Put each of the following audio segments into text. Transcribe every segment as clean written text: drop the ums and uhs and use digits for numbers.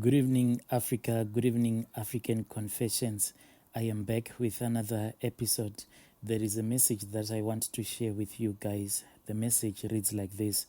Good evening, Africa. Good evening, African Confessions. I am back with another episode. There is a message that I want to share with you guys. The message reads like this: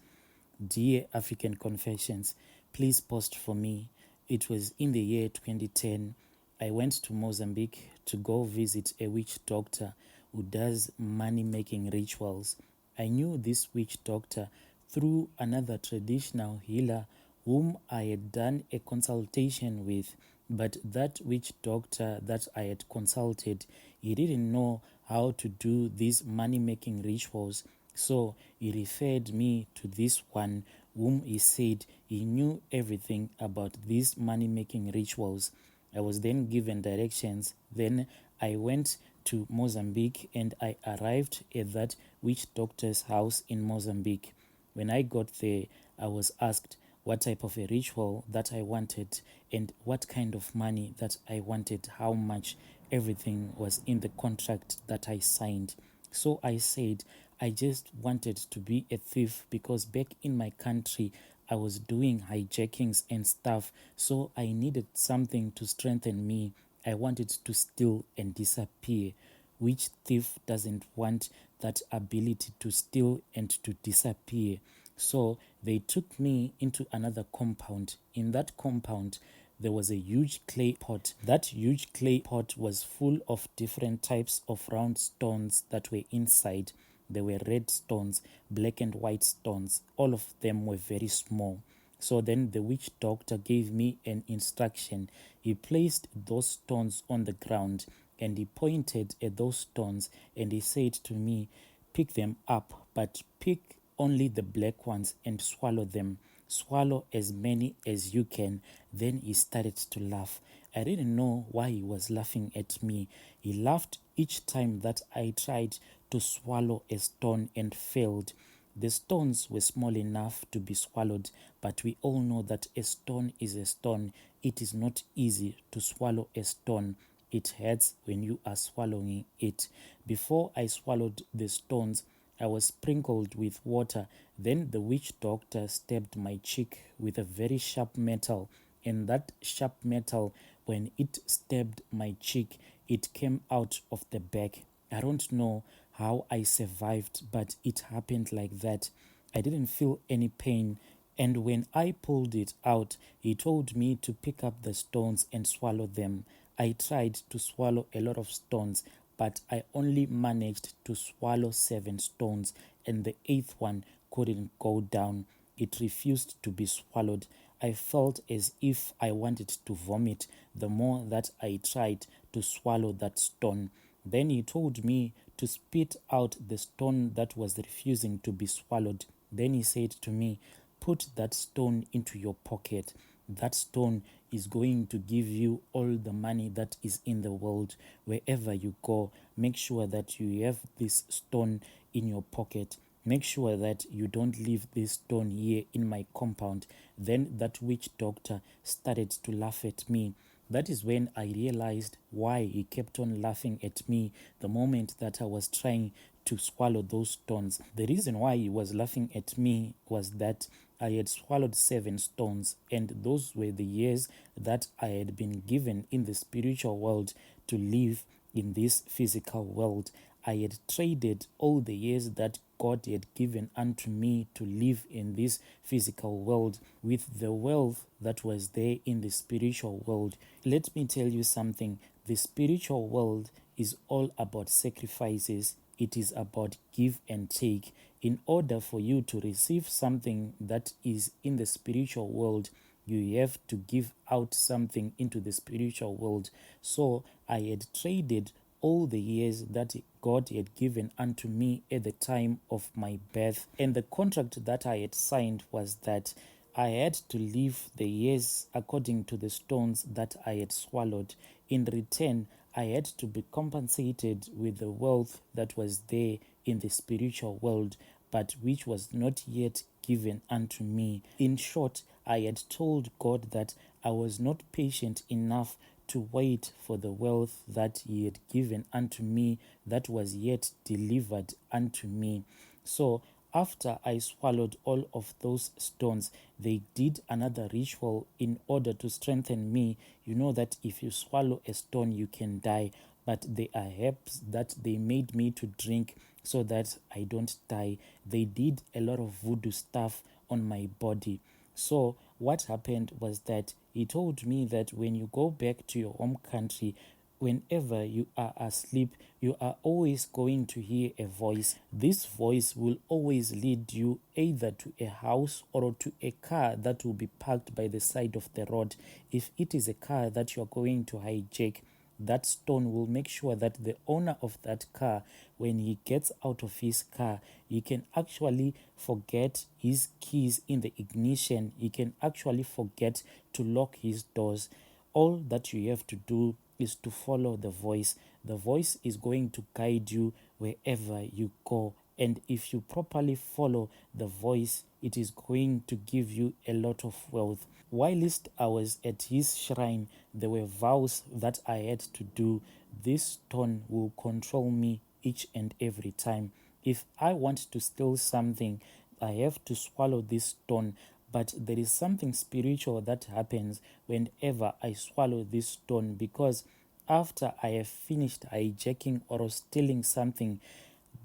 Dear African Confessions, please post for me. It was in the year 2010. I went to Mozambique to go visit a witch doctor who does money making rituals. I knew this witch doctor through another traditional healer whom I had done a consultation with, but that witch doctor that I had consulted, he didn't know how to do these money making rituals. So he referred me to this one whom he said he knew everything about these money making rituals. I was then given directions. Then I went to Mozambique and I arrived at that witch doctor's house in Mozambique. When I got there, I was asked what type of a ritual that I wanted and what kind of money that I wanted, how much. Everything was in the contract that I signed. So I said I just wanted to be a thief because back in my country I was doing hijackings and stuff. So I needed something to strengthen me. I wanted to steal and disappear. Which thief doesn't want that ability to steal and to disappear? So they took me into another compound. In that compound, there was a huge clay pot. That huge clay pot was full of different types of round stones that were inside. There were red stones, black and white stones. All of them were very small. So then the witch doctor gave me an instruction. He placed those stones on the ground and he pointed at those stones and he said to me, pick them up, but pick only the black ones and swallow them. Swallow as many as you can. Then he started to laugh. I didn't know why he was laughing at me. He laughed each time that I tried to swallow a stone and failed. The stones were small enough to be swallowed, but we all know that a stone is a stone. It is not easy to swallow a stone. It hurts when you are swallowing it. Before I swallowed the stones, I was sprinkled with water. Then the witch doctor stabbed my cheek with a very sharp metal, and that sharp metal, when it stabbed my cheek, it came out of the back. I don't know how I survived, but it happened like that. I didn't feel any pain. And when I pulled it out, he told me to pick up the stones and swallow them. I tried to swallow a lot of stones, but I only managed to swallow 7 stones, and the 8th one couldn't go down. It refused to be swallowed. I felt as if I wanted to vomit the more that I tried to swallow that stone. Then he told me to spit out the stone that was refusing to be swallowed. Then he said to me, put that stone into your pocket. That stone is going to give you all the money that is in the world. Wherever you go, make sure that you have this stone in your pocket. Make sure that you don't leave this stone here in my compound. Then that witch doctor started to laugh at me. That is when I realized why he kept on laughing at me the moment that I was trying to swallow those stones. The reason why he was laughing at me was that I had swallowed 7 stones, and those were the years that I had been given in the spiritual world to live in this physical world. I had traded all the years that God had given unto me to live in this physical world with the wealth that was there in the spiritual world. Let me tell you something. The spiritual world is all about sacrifices. It is about give and take. In order for you to receive something that is in the spiritual world, you have to give out something into the spiritual world. So I had traded all the years that God had given unto me at the time of my birth. And the contract that I had signed was that I had to live the years according to the stones that I had swallowed. In return, I had to be compensated with the wealth that was there in the spiritual world, but which was not yet given unto me. In short, I had told God that I was not patient enough to wait for the wealth that he had given unto me that was yet delivered unto me. So after I swallowed all of those stones, they did another ritual in order to strengthen me. You know that if you swallow a stone, you can die, but they are herbs that they made me to drink so that I don't die. They did a lot of voodoo stuff on my body. So what happened was that he told me that when you go back to your home country, whenever you are asleep, you are always going to hear a voice. This voice will always lead you either to a house or to a car that will be parked by the side of the road. If it is a car that you are going to hijack, that stone will make sure that the owner of that car, when he gets out of his car, he can actually forget his keys in the ignition. He can actually forget to lock his doors. All that you have to do is to follow the voice. The voice is going to guide you wherever you go. And if you properly follow the voice, it is going to give you a lot of wealth. Whilst I was at his shrine, there were vows that I had to do. This stone will control me each and every time. If I want to steal something, I have to swallow this stone. But there is something spiritual that happens whenever I swallow this stone, because after I have finished hijacking or stealing something,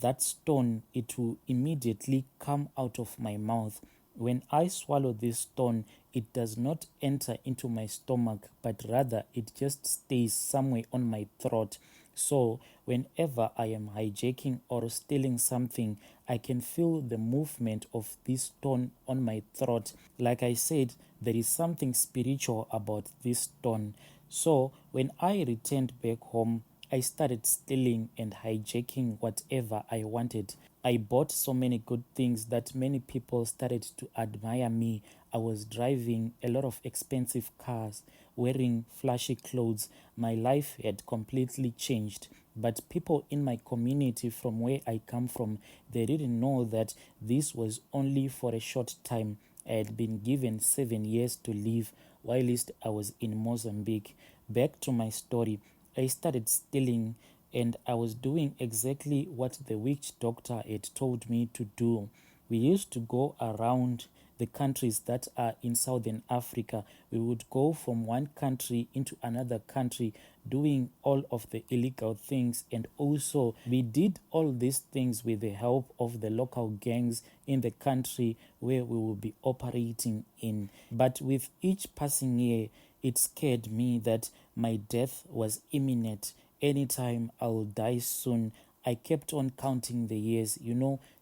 that stone, it will immediately come out of my mouth. When I swallow this stone, it does not enter into my stomach, but rather it just stays somewhere on my throat. So whenever I am hijacking or stealing something, I can feel the movement of this stone on my throat. Like I said, there is something spiritual about this stone. So when I returned back home, I started stealing and hijacking whatever I wanted. I bought so many good things that many people started to admire me. I was driving a lot of expensive cars, wearing flashy clothes. My life had completely changed. But people in my community from where I come from, they didn't know that this was only for a short time. I had been given 7 years to live whilst I was in Mozambique. Back to my story, I started stealing and I was doing exactly what the witch doctor had told me to do. We used to go around the countries that are in Southern Africa. We would go from one country into another country doing all of the illegal things, and also we did all these things with the help of the local gangs in the country where we will be operating in. But with each passing year, it scared me that my death was imminent. Anytime I'll die soon. I kept on counting the years.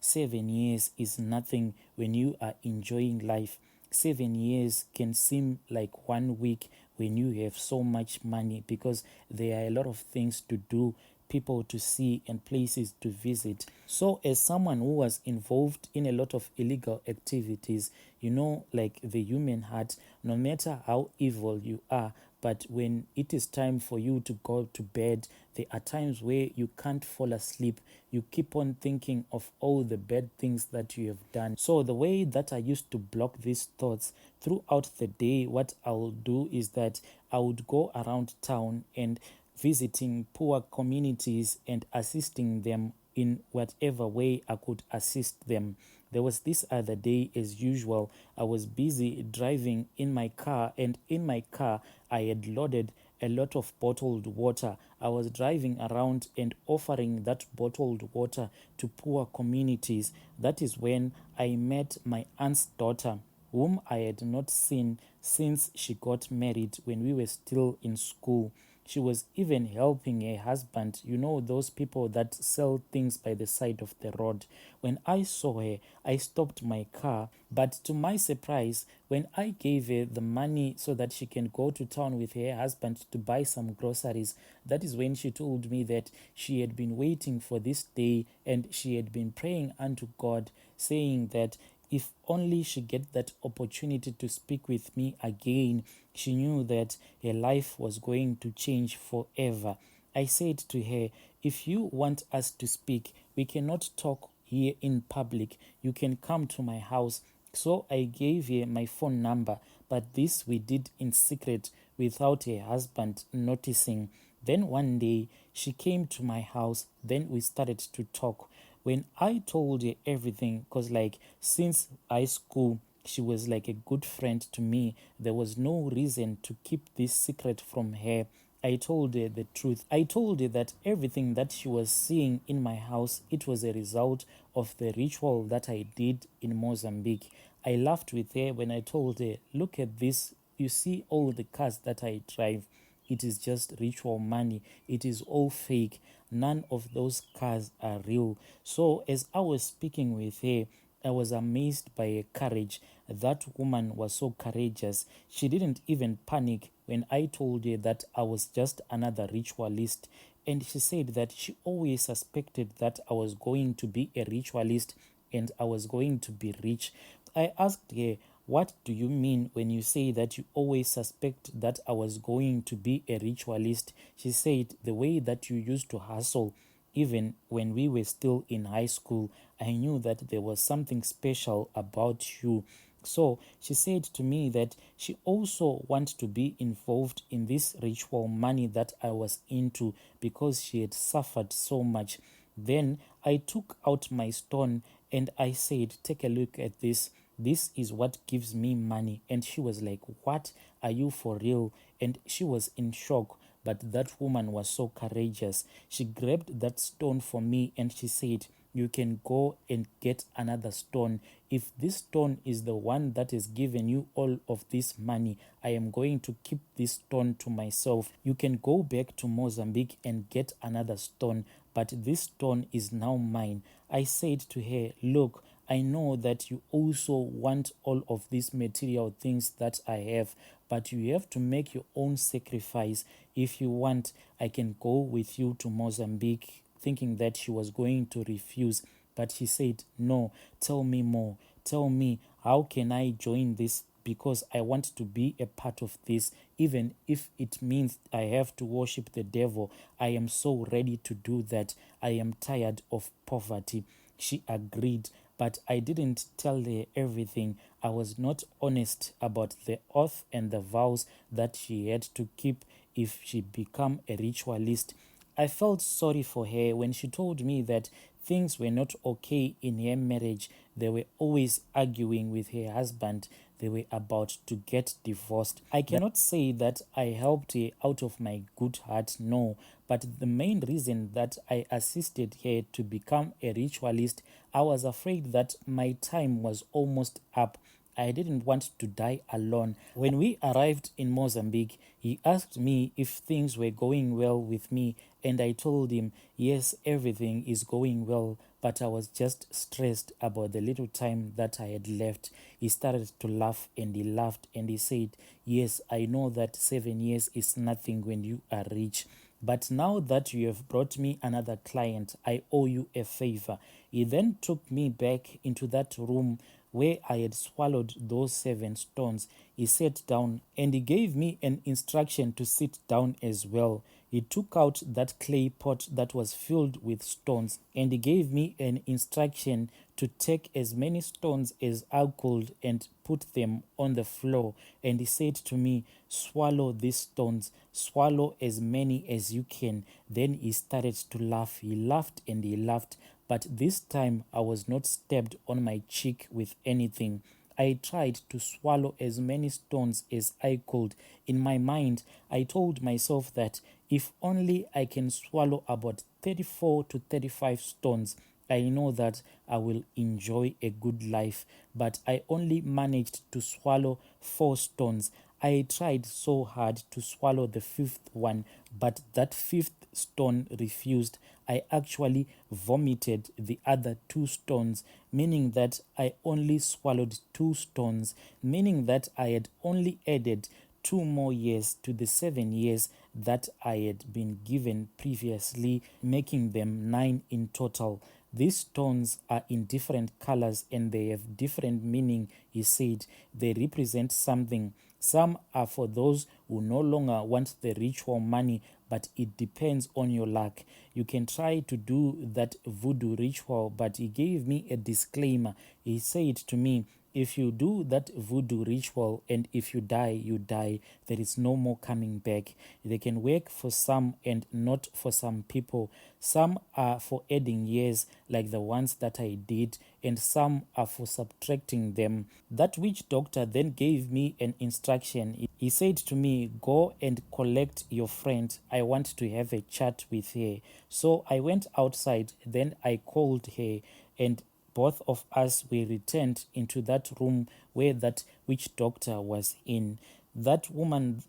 7 years is nothing when you are enjoying life. 7 years can seem like 1 week when you have so much money, because there are a lot of things to do, people to see, and places to visit. So as someone who was involved in a lot of illegal activities, like the human heart, no matter how evil you are, but when it is time for you to go to bed, there are times where you can't fall asleep. You keep on thinking of all the bad things that you have done. So the way that I used to block these thoughts throughout the day, what I will do is that I would go around town and visiting poor communities and assisting them in whatever way I could assist them. There was this other day, as usual, I was busy driving in my car, and in my car, I had loaded a lot of bottled water. I was driving around and offering that bottled water to poor communities. That is when I met my aunt's daughter, whom I had not seen since she got married when we were still in school. She was even helping her husband, those people that sell things by the side of the road. When I saw her, I stopped my car. But to my surprise, when I gave her the money so that she can go to town with her husband to buy some groceries, that is when she told me that she had been waiting for this day and she had been praying unto God, saying that if only she get that opportunity to speak with me again, she knew that her life was going to change forever. I said to her, if you want us to speak, we cannot talk here in public. You can come to my house. So I gave her my phone number, but this we did in secret without her husband noticing. Then one day she came to my house, then we started to talk. when I told her everything, because like since high school, she was like a good friend to me. There was no reason to keep this secret from her. I told her the truth. I told her that everything that she was seeing in my house, it was a result of the ritual that I did in Mozambique. I laughed with her when I told her, look at this. You see all the cars that I drive. It is just ritual money. It is all fake. None of those cars are real. So as I was speaking with her, I was amazed by her courage. That woman was so courageous. She didn't even panic when I told her that I was just another ritualist. And she said that she always suspected that I was going to be a ritualist and I was going to be rich. I asked her, what do you mean when you say that you always suspect that I was going to be a ritualist? She said, the way that you used to hustle, even when we were still in high school, I knew that there was something special about you. So she said to me that she also wants to be involved in this ritual money that I was into because she had suffered so much. Then I took out my stone and I said, take a look at this. This is what gives me money. And she was like, what? Are you for real? And she was in shock. But that woman was so courageous. She grabbed that stone for me and she said, you can go and get another stone. If this stone is the one that has given you all of this money, I am going to keep this stone to myself. You can go back to Mozambique and get another stone, but this stone is now mine. I said to her, look, I know that you also want all of these material things that I have, but you have to make your own sacrifice. If you want, I can go with you to Mozambique, thinking that she was going to refuse. But she said, no, tell me more. Tell me, how can I join this? Because I want to be a part of this, even if it means I have to worship the devil. I am so ready to do that. I am tired of poverty. She agreed, but I didn't tell her everything. I was not honest about the oath and the vows that she had to keep if she became a ritualist. I felt sorry for her when she told me that things were not okay in her marriage. They were always arguing with her husband. They were about to get divorced. I cannot say that I helped her out of my good heart, no, but the main reason that I assisted her to become a ritualist, I was afraid that my time was almost up. I didn't want to die alone. When we arrived in Mozambique, he asked me if things were going well with me, and I told him, yes, everything is going well, but I was just stressed about the little time that I had left. He started to laugh and he laughed and he said, yes, I know that 7 years is nothing when you are rich. But now that you have brought me another client, I owe you a favor. He then took me back into that room where I had swallowed those 7 stones. He sat down and he gave me an instruction to sit down as well. He took out that clay pot that was filled with stones and he gave me an instruction to take as many stones as I could and put them on the floor. And he said to me, swallow these stones, swallow as many as you can. Then he started to laugh. He laughed and he laughed. But this time I was not stabbed on my cheek with anything. I tried to swallow as many stones as I could. In my mind, I told myself that if only I can swallow about 34 to 35 stones, I know that I will enjoy a good life. But I only managed to swallow 4 stones. I tried so hard to swallow the 5th one, but that 5th stone refused. I actually vomited the other 2 stones, meaning that I only swallowed 2 stones, meaning that I had only added 2 more years to the 7 years that I had been given previously, making them 9 in total. These stones are in different colors and they have different meaning, he said. They represent something. Some are for those who no longer want the ritual money, but it depends on your luck. You can try to do that voodoo ritual, but he gave me a disclaimer. He said to me, if you do that voodoo ritual and if you die, you die. There is no more coming back. They can work for some and not for some people. Some are for adding years, like the ones that I did, and some are for subtracting them. That witch doctor then gave me an instruction. He said to me, go and collect your friend. I want to have a chat with her. So I went outside, then I called her, and both of us we returned into that room where that witch doctor was in. That woman,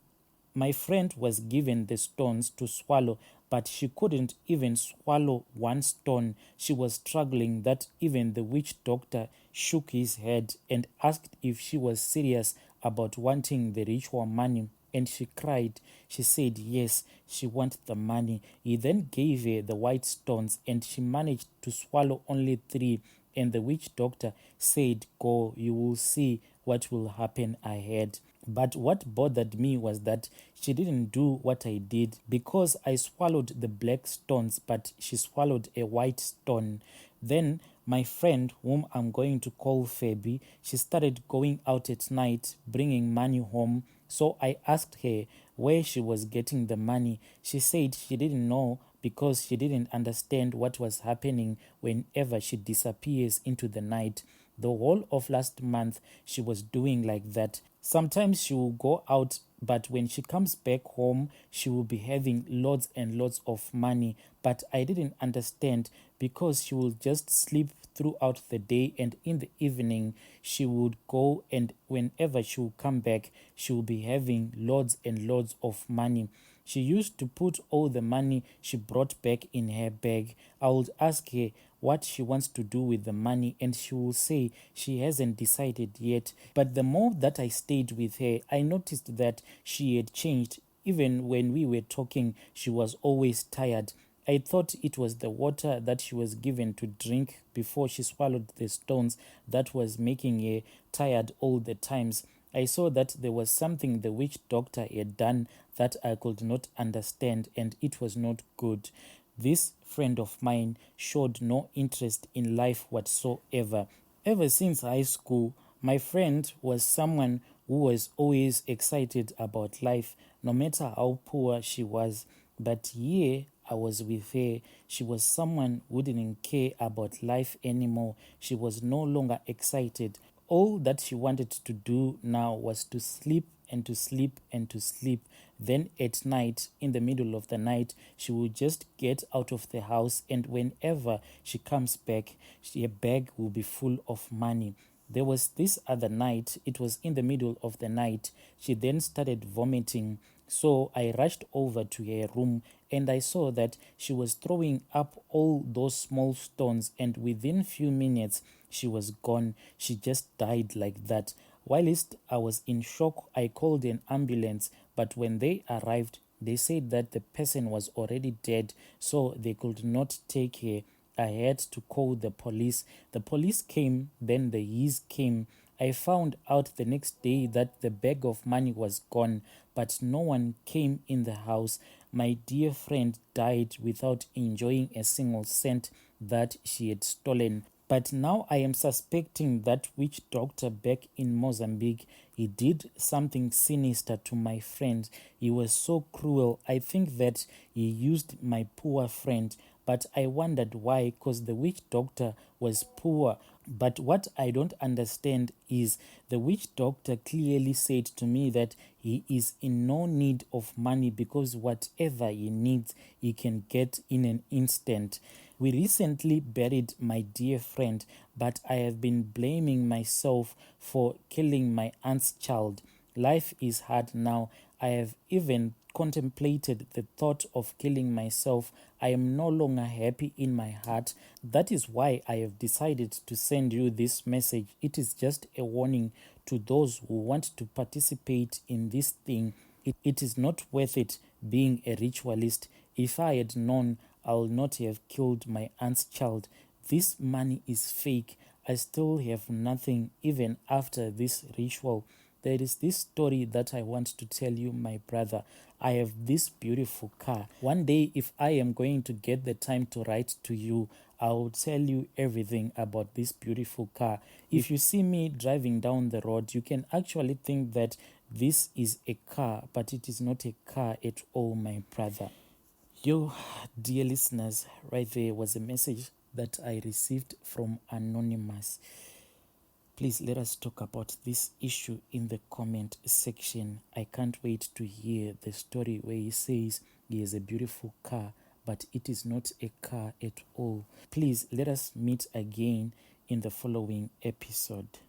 my friend, was given the stones to swallow, but she couldn't even swallow one stone. She was struggling that even the witch doctor shook his head and asked if she was serious about wanting the ritual money. And she cried. She said yes, she wanted the money. He then gave her the white stones and she managed to swallow only 3. And the witch doctor said, go, you will see what will happen ahead. But what bothered me was that she didn't do what I did, because I swallowed the black stones, but she swallowed a white stone. Then my friend, whom I'm going to call Fabi, she started going out at night, bringing money home. So I asked her where she was getting the money. She said she didn't know because she didn't understand what was happening whenever she disappears into the night. The whole of last month, she was doing like that. Sometimes she will go out, but when she comes back home, she will be having lots and lots of money. But I didn't understand, because she will just sleep throughout the day, and in the evening she would go, and whenever she will come back, she will be having lots and lots of money. She used to put all the money she brought back in her bag. I would ask her what she wants to do with the money, and she will say she hasn't decided yet. But the more that I stayed with her, I noticed that she had changed. Even when we were talking, she was always tired. I thought it was the water that she was given to drink before she swallowed the stones that was making her tired all the times. I saw that there was something the witch doctor had done that I could not understand, and it was not good. This friend of mine showed no interest in life whatsoever. Ever since high school, my friend was someone who was always excited about life, no matter how poor she was. But here I was with her, she was someone who didn't care about life anymore. She was no longer excited. All that she wanted to do now was to sleep and to sleep and to sleep. Then at night, in the middle of the night, she will just get out of the house, and whenever she comes back, her bag will be full of money. There was this other night, it was in the middle of the night, she then started vomiting. So I rushed over to her room and I saw that she was throwing up all those small stones, and within few minutes she was gone. She just died like that. Whilst I was in shock, I called an ambulance, but when they arrived, they said that the person was already dead, so they could not take her. I had to call the police. The police came, then the years came. I found out the next day that the bag of money was gone, but no one came in the house. My dear friend died without enjoying a single cent that she had stolen. But now I am suspecting that witch doctor back in Mozambique. He did something sinister to my friend. He was so cruel. I think that he used my poor friend. But I wondered why, because the witch doctor was poor. But what I don't understand is the witch doctor clearly said to me that he is in no need of money, because whatever he needs, he can get in an instant. We recently buried my dear friend, but I have been blaming myself for killing my aunt's child. Life is hard now. I have even contemplated the thought of killing myself. I am no longer happy in my heart. That is why I have decided to send you this message. It is just a warning to those who want to participate in this thing. It is not worth it being a ritualist. If I had known, I would not have killed my aunt's child. This money is fake. I still have nothing even after this ritual. There is this story that I want to tell you, my brother. I have this beautiful car. One day, if I am going to get the time to write to you, I'll tell you everything about this beautiful car. If you see me driving down the road, you can actually think that this is a car, but it is not a car at all, my brother. Yo, dear listeners, right there was a message that I received from Anonymous. Please let us talk about this issue in the comment section. I can't wait to hear the story where he says he has a beautiful car, but it is not a car at all. Please let us meet again in the following episode.